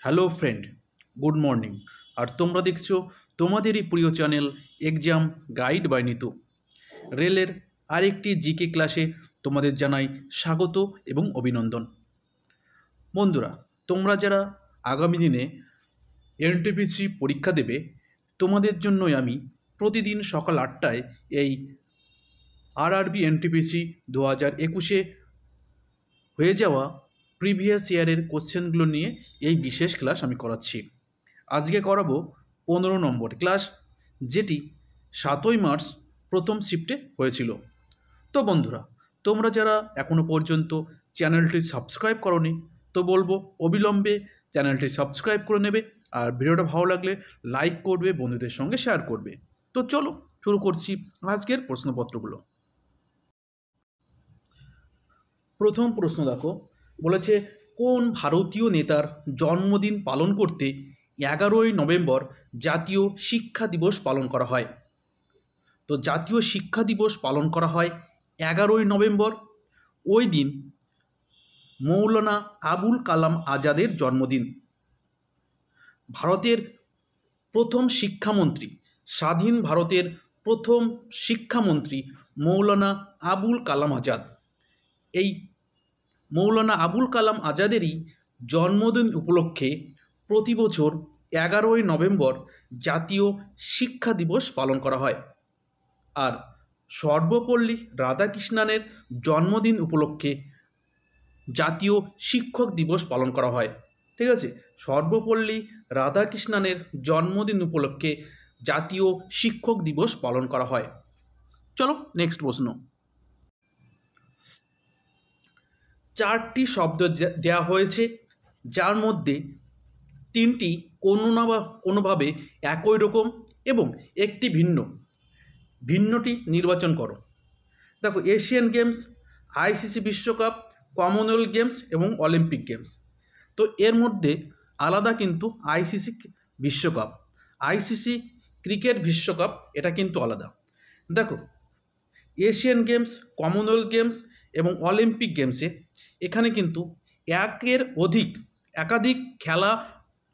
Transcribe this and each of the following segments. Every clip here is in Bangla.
Hello friend, good morning. আর তোমরা দেখছো তোমাদেরই প্রিয় channel exam guide by Nitu. রেলের আরেকটি জিকে ক্লাসে তোমাদের জানাই স্বাগত এবং অভিনন্দন। বন্ধুরা, তোমরা যারা আগামী দিনে এনটিপিসি পরীক্ষা দেবে, তোমাদের জন্যই আমি প্রতিদিন সকাল 8টায় এই আরআরবি এনটিপিসি 2021-এ হয়ে যাওয়া প্রিভিয়াস ইয়ারের কোশ্চেনগুলো নিয়ে এই বিশেষ ক্লাস আমি করাচ্ছি। আজকে করাবো 15 নম্বর ক্লাস, যেটি 7ই মার্চ প্রথম শিফটে হয়েছিল। তো বন্ধুরা, তোমরা যারা এখনও পর্যন্ত চ্যানেলটি সাবস্ক্রাইব করোনি, তো বলবো অবিলম্বে চ্যানেলটি সাবস্ক্রাইব করে নেবে, আর ভিডিওটা ভালো লাগলে লাইক করবে, বন্ধুদের সঙ্গে শেয়ার করবে। তো চলো শুরু করছি আজকের প্রশ্নপত্রগুলো। প্রথম প্রশ্ন দেখো, বলেছে কোন ভারতীয় নেতার জন্মদিন পালন করতে 11ই নভেম্বর জাতীয় শিক্ষা দিবস পালন করা হয়? তো জাতীয় শিক্ষা দিবস পালন করা হয় 11ই নভেম্বর। ওই দিন মৌলানা আবুল কালাম আজাদের জন্মদিন। ভারতের প্রথম শিক্ষামন্ত্রী, স্বাধীন ভারতের প্রথম শিক্ষামন্ত্রী মৌলানা আবুল কালাম আজাদ। এই মৌলানা আবুল কালাম আজাদেরই জন্মদিন উপলক্ষে প্রতি বছর 11ই নভেম্বর জাতীয় শিক্ষা দিবস পালন করা হয়। আর সর্বপল্লী রাধাকৃষ্ণনের জন্মদিন উপলক্ষে জাতীয় শিক্ষক দিবস পালন করা হয়। ঠিক আছে, সর্বপল্লী রাধাকৃষ্ণনের জন্মদিন উপলক্ষে জাতীয় শিক্ষক দিবস পালন করা হয়। চলো নেক্সট প্রশ্ন। 4টি শব্দ দেওয়া হয়েছে, যার মধ্যে 3টি কোনো না বা কোনোভাবে একই রকম এবং একটি ভিন্ন। ভিন্নটি নির্বাচন করো। দেখো, এশিয়ান গেমস, আইসিসি বিশ্বকাপ, কমনওয়েলথ গেমস এবং অলিম্পিক গেমস। তো এর মধ্যে আলাদা কিন্তু আইসিসি বিশ্বকাপ, আইসিসি ক্রিকেট বিশ্বকাপ, এটা কিন্তু আলাদা। দেখো, এশিয়ান গেমস, কমনওয়েলথ গেমস এবং অলিম্পিক গেমসে এখানে কিন্তু একাধিক খেলা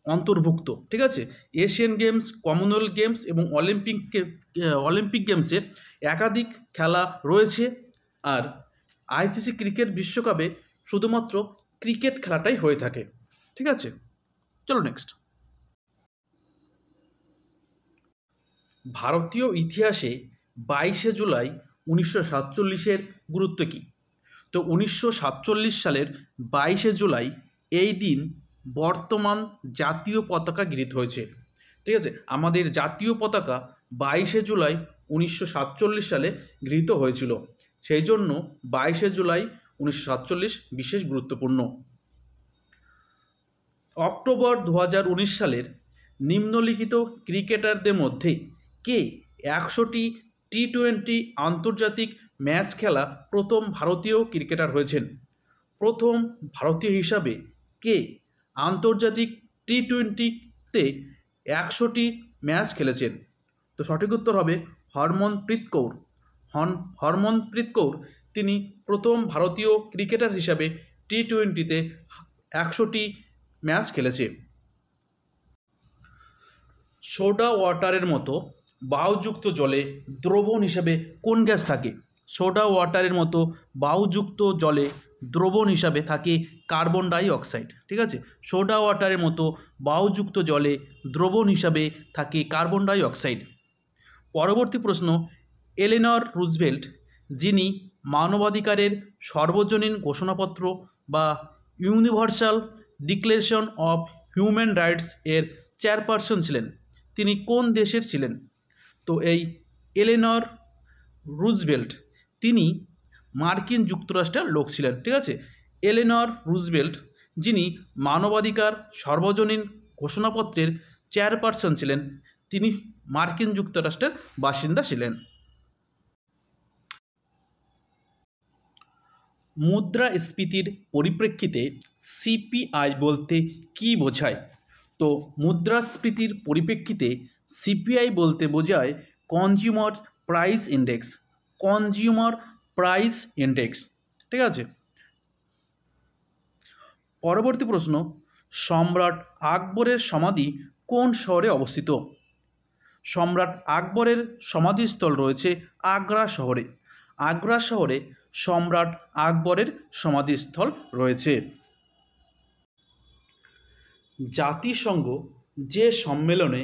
অন্তর্ভুক্ত। ঠিক আছে, এশিয়ান গেমস, কমনওয়েলথ গেমস এবং অলিম্পিক গেমসে একাধিক খেলা রয়েছে। আর আইসিসি ক্রিকেট বিশ্বকাপে শুধুমাত্র ক্রিকেট খেলাটাই হয়ে থাকে। ঠিক আছে, চলো নেক্সট। ভারতীয় ইতিহাসে 22শে জুলাই 1947-এর গুরুত্ব কী? তো 1947 সালের 22শে জুলাই এই দিন বর্তমান জাতীয় পতাকা গৃহীত হয়েছে। ঠিক আছে, আমাদের জাতীয় পতাকা 22শে জুলাই 1947 সালে গৃহীত হয়েছিল। সেই জন্য 22শে জুলাই 1947 বিশেষ গুরুত্বপূর্ণ। অক্টোবর 2019 সালের নিম্নলিখিত ক্রিকেটারদের মধ্যে কে 100টি টি-20 আন্তর্জাতিক ম্যাচ খেলা প্রথম ভারতীয় ক্রিকেটার হয়েছেন? প্রথম ভারতীয় হিসাবে কে আন্তর্জাতিক টি-20তে 100টি ম্যাচ খেলেছেন? তো সঠিক উত্তর হবে হরমনপ্রীত কৌর। হরমনপ্রীত কৌর তিনি প্রথম ভারতীয় ক্রিকেটার হিসাবে টি-20তে 100টি ম্যাচ খেলেছে। সোডা ওয়াটারের মতো বায়ুযুক্ত জলে দ্রবণ হিসাবে কোন গ্যাস থাকে? সোডা ওয়াটারের মতো বায়ুযুক্ত জলে দ্রবণ হিসাবে থাকে কার্বন ডাই অক্সাইড। ঠিক আছে, সোডা ওয়াটারের মতো বায়ুযুক্ত জলে দ্রবণ হিসাবে থাকে কার্বন ডাই অক্সাইড। পরবর্তী প্রশ্ন, এলেনর রুজভেল্ট, যিনি মানবাধিকারের সর্বজনীন ঘোষণাপত্র বা universal declaration of human rights এর চেয়ারপারসন ছিলেন, তিনি কোন দেশের ছিলেন? তো এই এলেনর রুজভেল্ট তিনি মার্কিন যুক্তরাষ্ট্রের লোক ছিলেন। ঠিক আছে, এলেনর রুজভেল্ট যিনি মানবাধিকার সর্বজনীন ঘোষণাপত্রের চেয়ারপারসন ছিলেন, তিনি মার্কিন যুক্তরাষ্ট্রের বাসিন্দা ছিলেন। মুদ্রাস্ফীতির পরিপ্রেক্ষিতে সিপিআই বলতে কী বোঝায়? তো মুদ্রাস্ফীতির পরিপ্রেক্ষিতে সিপিআই বলতে বোঝায় consumer price index. Consumer price index. ঠিক আছে, পরবর্তী প্রশ্ন, সম্রাট আকবরের সমাধি কোন শহরে অবস্থিত? সম্রাট আকবরের সমাধিস্থল রয়েছে আগ্রা শহরে। আগ্রা শহরে সম্রাট আকবরের সমাধিস্থল রয়েছে। জাতিসংঘ যে সম্মেলনে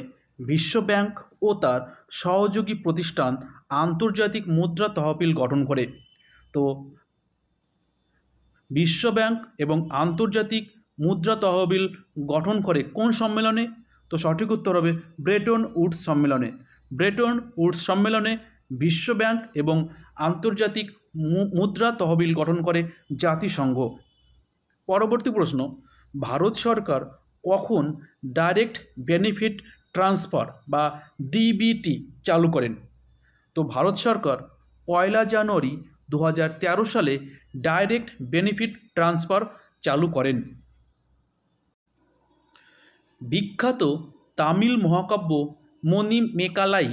বিশ্বব্যাংক ও তার সহযোগী প্রতিষ্ঠান আন্তর্জাতিক মুদ্রা তহবিল গঠন করে, তো বিশ্বব্যাংক এবং আন্তর্জাতিক মুদ্রা তহবিল গঠন করে কোন সম্মেলনে? তো সঠিক উত্তর হবে ব্রেটন উডস সম্মেলনে। ব্রেটন উডস সম্মেলনে বিশ্বব্যাংক এবং আন্তর্জাতিক মুদ্রা তহবিল গঠন করে জাতিসংঘ। পরবর্তী প্রশ্ন, ভারত সরকার কখন ডাইরেক্ট বেনিফিট ট্রান্সফার বা ডিবিটি চালু করেন? তো ভারত সরকার 1 জানুয়ারি 2013 সালে ডাইরেক্ট বেনিফিট ট্রান্সফার চালু করেন। বিখ্যাত তামিল মহাকাব্য মণিমেকালাই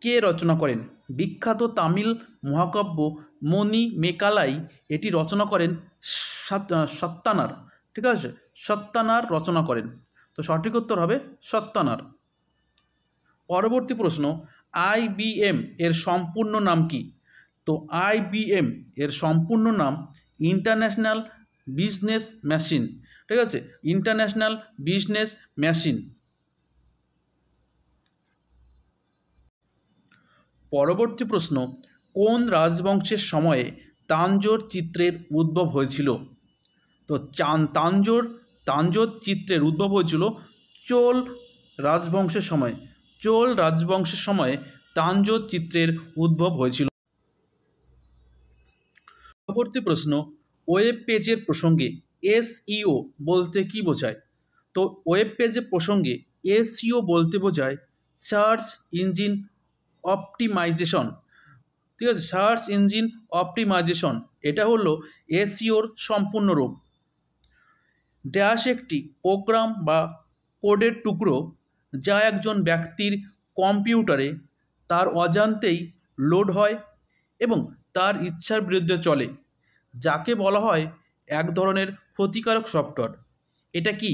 কে রচনা করেন? বিখ্যাত তামিল মহাকাব্য মণিমেকালাই এটি রচনা করেন সত্যানার। ঠিক আছে, সত্যানার রচনা করেন। তো সঠিক উত্তর হবে সত্যানার। পরবর্তী প্রশ্ন, IBM এর সম্পূর্ণ নাম কি? তো IBM এর সম্পূর্ণ নাম ইন্টারন্যাশনাল বিজনেস মেশিন। ঠিক আছে, ইন্টারন্যাশনাল বিজনেস মেশিন। পরবর্তী প্রশ্ন, কোন রাজবংশের সময়ে তাঞ্জোর চিত্রের উদ্ভব হয়েছিল? তো তাঞ্জোর চিত্রের উদ্ভব হয়েছিল চোল রাজবংশের সময়। চোল রাজবংশের সময়ে তাঞ্জোর চিত্রের উদ্ভব হয়েছিল। পরবর্তী প্রশ্ন, ওয়েব পেজের প্রসঙ্গে SEO বলতে কি বোঝায়? তো ওয়েব পেজের প্রসঙ্গে SEO বলতে বোঝায় সার্চ ইঞ্জিন অপটিমাইজেশন। ঠিক আছে, সার্চ ইঞ্জিন অপটিমাইজেশন এটা হলো SEOর সম্পূর্ণ রূপ। ড্যাশ একটি প্রোগ্রাম বা কোডের টুকরো যা একজন ব্যক্তির কম্পিউটারে তার অজান্তেই লোড হয় এবং তার ইচ্ছার বিরুদ্ধে চলে, যাকে বলা হয় এক ধরনের ক্ষতিকারক সফটওয়্যার। এটা কি?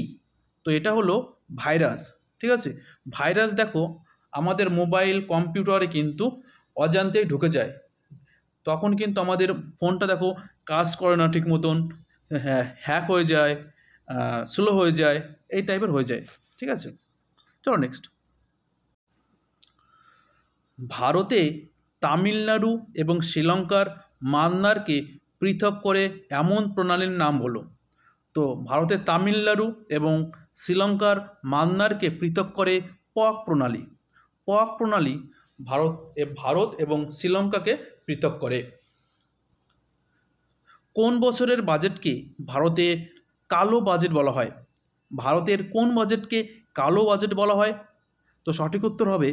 তো এটা হলো ভাইরাস। ঠিক আছে, ভাইরাস দেখো আমাদের মোবাইল কম্পিউটারে কিন্তু অজান্তেই ঢুকে যায়, তখন কিন্তু আমাদের ফোনটা দেখো কাজ করে না ঠিক মতন, হ্যাক হয়ে যায়, স্লো হয়ে যায়, এই টাইপের হয়ে যায়। ঠিক আছে, চলো নেক্সট। ভারতে তামিলনাড়ু এবং শ্রীলঙ্কার মান্নারকে পৃথক করে এমন প্রণালীর নাম বলো। তো ভারতের তামিলনাড়ু এবং শ্রীলঙ্কার মান্নারকে পৃথক করে পক প্রণালী। পক প্রণালী ভারত এবং শ্রীলঙ্কাকে পৃথক করে। কোন বছরের বাজেটকে ভারতে কালো বাজেট বলা হয়? ভারতের কোন বাজেটকে কালো বাজেট বলা হয়? তো সঠিক উত্তর হবে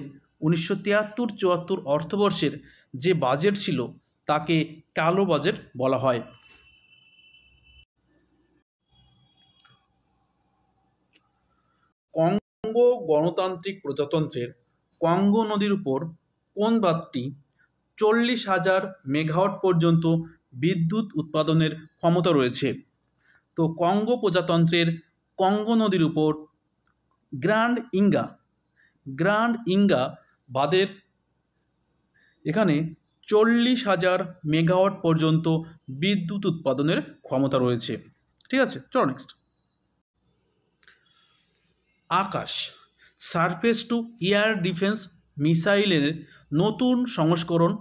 1973-74 অর্থবর্ষের যে বাজেট ছিল তাকে কালো বাজেট বলা হয়। কঙ্গো গণতান্ত্রিক প্রজাতন্ত্রের কঙ্গো নদীর উপর কোন বাঁধটি 40,000 মেগাওয়াট পর্যন্ত বিদ্যুৎ উৎপাদনের ক্ষমতা রয়েছে? তো কঙ্গো প্রজাতন্ত্রের কঙ্গো নদীর উপর গ্র্যান্ড ইঙ্গা বাঁধের এখানে 40,000 মেগাওয়াট পর্যন্ত বিদ্যুৎ উৎপাদনের ক্ষমতা রয়েছে। ঠিক আছে, চলো নেক্সট। আকাশ সারফেস টু এয়ার ডিফেন্স মিসাইলের নতুন সংস্করণ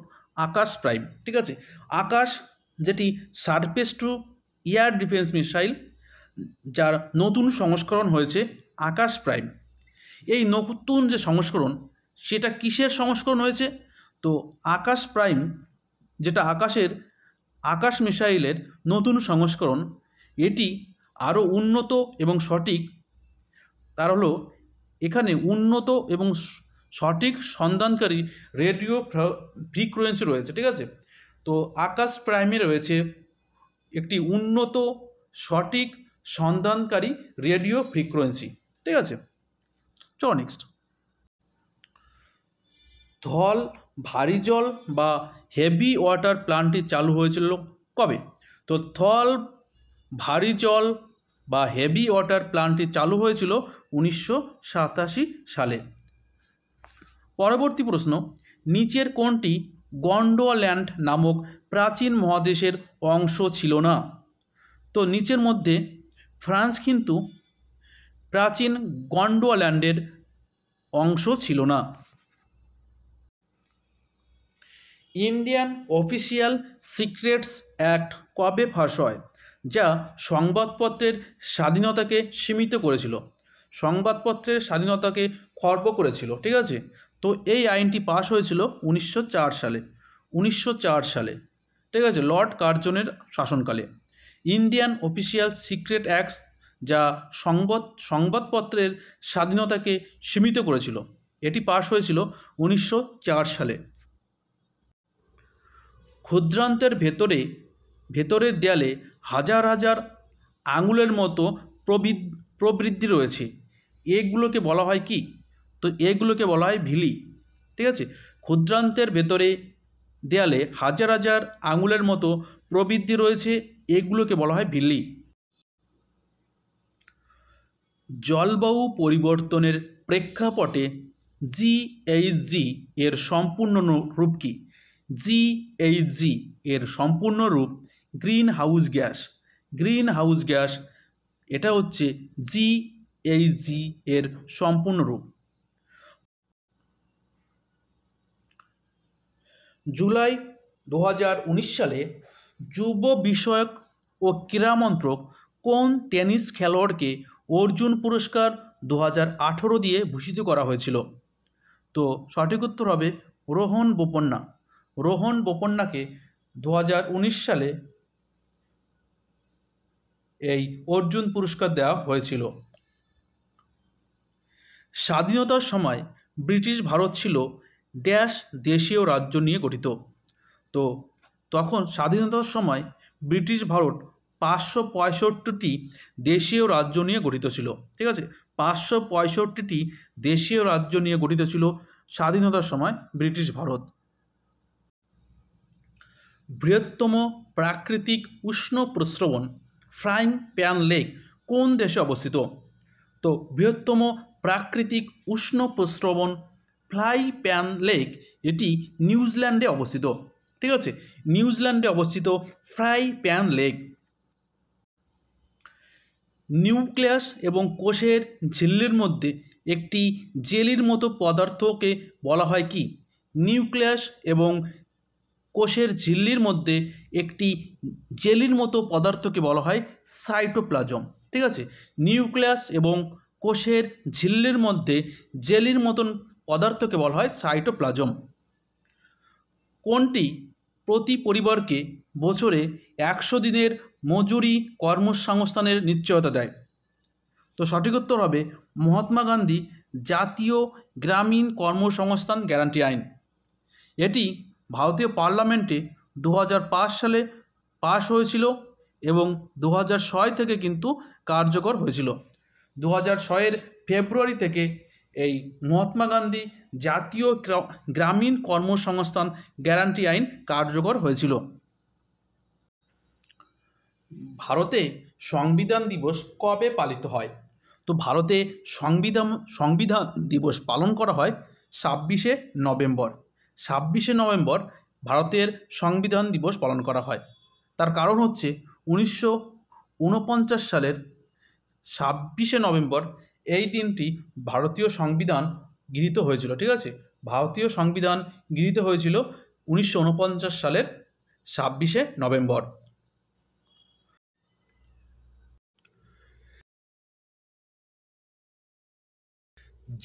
আকাশ প্রাইম। ঠিক আছে, আকাশ যেটি surface two air defence missile, যার নতুন সংস্করণ হয়েছে আকাশ প্রাইম। এই নতুন যে সংস্করণ সেটা কিসের সংস্করণ হয়েছে? তো আকাশ প্রাইম যেটা আকাশ মিসাইলের নতুন সংস্করণ, এটি আরও উন্নত এবং সঠিক। তার হলো এখানে উন্নত এবং সঠিক সন্ধানকারী রেডিও ফ্রিকোয়েন্সি রয়েছে। ঠিক আছে, তো আকাশ প্রাইমে রয়েছে একটি উন্নত সঠিক সন্ধানকারী রেডিও ফ্রিকোয়েন্সি। ঠিক আছে, চলো নেক্সট। থল ভারী জল বা হেভি ওয়াটার প্ল্যান্টটি চালু হয়েছিল কবে? তো থল ভারী জল বা হেভি ওয়াটার প্ল্যান্টটি চালু হয়েছিল 1987 সালে। পরবর্তী প্রশ্ন, নিচের কোনটি গন্ডোয়াল্যান্ড নামক প্রাচীন মহাদেশের অংশ ছিল না? তো নিচের মধ্যে ফ্রান্স কিন্তু প্রাচীন গন্ডোয়াল্যান্ডের অংশ ছিল না। ইন্ডিয়ান অফিসিয়াল সিক্রেটস অ্যাক্ট কবে পাস হয়, যা সংবাদপত্রের স্বাধীনতাকে সীমিত করেছিল, সংবাদপত্রের স্বাধীনতাকে খর্ব করেছিল? ঠিক আছে, তো এই আইনটি পাস হয়েছিল 1904 সালে, 1904 সালে। ঠিক আছে, লর্ড কার্জনের শাসনকালে। ইন্ডিয়ান অফিসিয়াল সিক্রেট অ্যাক্টস, যা সংবাদপত্রের স্বাধীনতাকে সীমিত করেছিল, এটি পাস হয়েছিল 1904 সালে। ক্ষুদ্রান্তের ভেতরের দেয়ালে হাজার হাজার আঙুলের মতো প্রবৃদ্ধি রয়েছে, এগুলোকে বলা হয় কি? তো এগুলোকে বলা হয় ভিলি। ঠিক আছে, ক্ষুদ্রান্তের ভেতরে দেয়ালে হাজার হাজার আঙুলের মতো প্রবৃদ্ধি রয়েছে, এগুলোকে বলা হয় ভিলি। জলবায়ু পরিবর্তনের প্রেক্ষাপটে জিএইচজি এর সম্পূর্ণ রূপ কি? জিএইচজি এর সম্পূর্ণ রূপ green house gas. Green house gas, এটা হচ্ছে জিএইচজি এর সম্পূর্ণ রূপ। জুলাই 2019 সালে যুব বিষয়ক ও ক্রীড়া মন্ত্রক কোন টেনিস খেলোয়াড়কে অর্জুন পুরস্কার 2018 দিয়ে ভূষিত করা হয়েছিল? তো সঠিক উত্তর হবে রোহন বোপন্না। রোহন বোপন্নাকে 2019 সালে এই অর্জুন পুরস্কার দেওয়া হয়েছিল। স্বাধীনতার সময় ব্রিটিশ ভারত ছিল ড্যাশ দেশীয় রাজ্য নিয়ে গঠিত। তো তখন স্বাধীনতার সময় ব্রিটিশ ভারত 565টি দেশীয় রাজ্য নিয়ে গঠিত ছিল। ঠিক আছে, 565টি দেশীয় রাজ্য নিয়ে গঠিত ছিল স্বাধীনতার সময় ব্রিটিশ ভারত। বৃহত্তম প্রাকৃতিক উষ্ণ প্রস্রবণ ফ্রাইং প্যান লেক কোন দেশে অবস্থিত? তো বৃহত্তম প্রাকৃতিক উষ্ণ প্রস্রবণ ফ্লাই প্যান লেক, এটি নিউজিল্যান্ডে অবস্থিত। ঠিক আছে, নিউজিল্যান্ডে অবস্থিত ফ্রাই প্যান লেক। নিউক্লিয়াস এবং কোষের ঝিল্লির মধ্যে একটি জেলির মতো পদার্থকে বলা হয় কি? নিউক্লিয়াস এবং কোষের ঝিল্লির মধ্যে একটি জেলির মতো পদার্থকে বলা হয় সাইটোপ্লাজম। ঠিক আছে, নিউক্লিয়াস এবং কোষের ঝিল্লির মধ্যে জেলির মতন পদার্থকে বলা হয় সাইটোপ্লাজম। কোনটি প্রতি পরিবারকে বছরে 100 দিনের মজুরি কর্মসংস্থানের নিশ্চয়তা দেয়? তো সঠিক উত্তর হবে মহাত্মা গান্ধী জাতীয় গ্রামীণ কর্মসংস্থান গ্যারান্টি আইন। এটি ভারতীয় পার্লামেন্টে 2005 সালে পাশ হয়েছিল এবং 2006 থেকে কিন্তু কার্যকর হয়েছিল। 2006 ফেব্রুয়ারি থেকে এই মহাত্মা গান্ধী জাতীয় গ্রামীণ কর্মসংস্থান গ্যারান্টি আইন কার্যকর হয়েছিল। ভারতে সংবিধান দিবস কবে পালিত হয়? তো ভারতে সংবিধান দিবস পালন করা হয় 26শে নভেম্বর। 26শে নভেম্বর ভারতের সংবিধান দিবস পালন করা হয়। তার কারণ হচ্ছে 1949 সালের 26শে নভেম্বর এই দিনটি ভারতীয় সংবিধান গৃহীত হয়েছিল। ঠিক আছে, ভারতীয় সংবিধান গৃহীত হয়েছিল 1949 সালের 26শে নভেম্বর।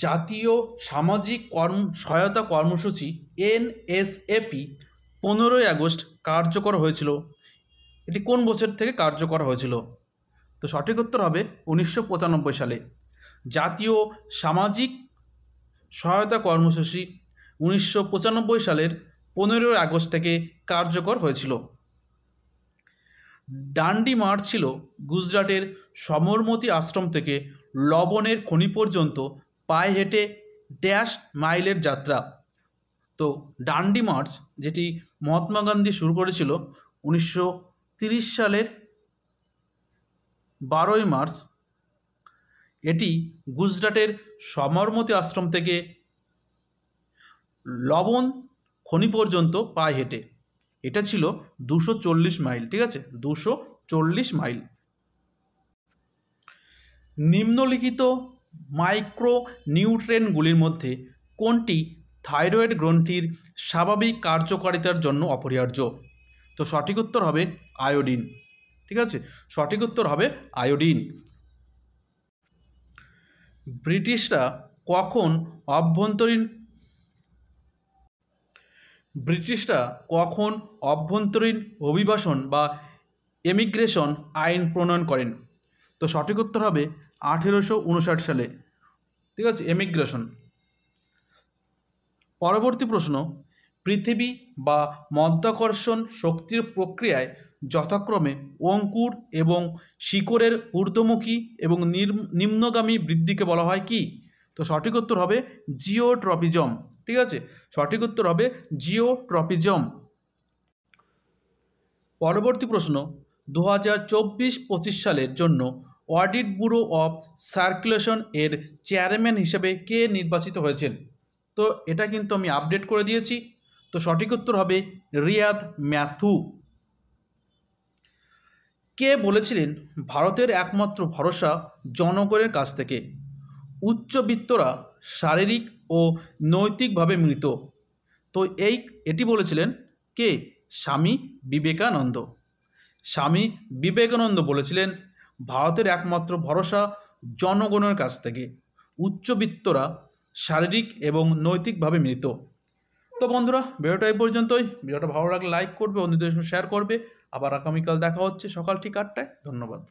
জাতীয় সামাজিক সহায়তা কর্মসূচি NSFE 15ই আগস্ট কার্যকর হয়েছিল, এটি কোন বছর থেকে কার্যকর হয়েছিল? তো সঠিক উত্তর হবে 1995 সালে। জাতীয় সামাজিক সহায়তা কর্মসূচি 1995 সালের 15ই আগস্ট থেকে কার্যকর হয়েছিল। ডান্ডি মার্চ ছিল গুজরাটের সবরমতী আশ্রম থেকে লবণের খনি পর্যন্ত পায়ে হেঁটে ড্যাশ মাইলের যাত্রা। তো ডান্ডি মার্চ, যেটি মহাত্মা গান্ধী শুরু করেছিল 1930 সালের 12 মার্চ এটি গুজরাটের সবরমতী আশ্রম থেকে লবণ খনি পর্যন্ত পায়ে হেঁটে। এটা ছিল 240 মাইল, ঠিক আছে, 240 মাইল। নিম্নলিখিত মাইক্রো নিউট্রিয়েন্টগুলির মধ্যে কোনটি থাইরয়েড গ্রন্থির স্বাভাবিক কার্যকারিতার জন্য অপরিহার্য? তো সঠিক উত্তর হবে আয়োডিন, ঠিক আছে, সঠিক উত্তর হবে আয়োডিন। ব্রিটিশরা কখন অভ্যন্তরীণ অভিবাসন বা এমিগ্রেশন আইন প্রণয়ন করেন? তো সঠিক উত্তর হবে 1859 সালে, ঠিক আছে, এমিগ্রেশন। পরবর্তী প্রশ্ন, পৃথিবী বা মধ্যাকর্ষণ শক্তির প্রক্রিয়ায় যথাক্রমে অঙ্কুর এবং শিকড়ের ঊর্ধ্বমুখী এবং নিম্নগামী বৃদ্ধিকে বলা হয় কি? তো সঠিক উত্তর হবে জিওট্রপিজম, ঠিক আছে, সঠিক উত্তর হবে জিওট্রপিজম। পরবর্তী প্রশ্ন, 2024-25 সালের জন্য অডিট ব্যুরো অফ সার্কুলেশন এর চেয়ারম্যান হিসেবে কে নির্বাচিত হয়েছেন? তো এটা কিন্তু আমি আপডেট করে দিয়েছি। তো সঠিক উত্তর হবে রিয়াদ ম্যাথু। কে বলেছিলেন ভারতের একমাত্র ভরসা জনগণের কাছ থেকে? উচ্চবিত্তরা শারীরিক ও নৈতিকভাবে মৃত। তো এটি বলেছিলেন কে? স্বামী বিবেকানন্দ। স্বামী বিবেকানন্দ বলেছিলেন ভারতের একমাত্র ভরসা জনগণের কাছ থেকে, উচ্চবিত্তরা শারীরিক এবং নৈতিকভাবে মৃত। তো বন্ধুরা, ভিডিওটা এই পর্যন্তই। ভিডিওটা ভালো লাগলে লাইক করবে, অন্যদের সঙ্গে শেয়ার করবে। আবার আগামীকাল দেখা হচ্ছে সকাল ঠিক 8টায়। ধন্যবাদ।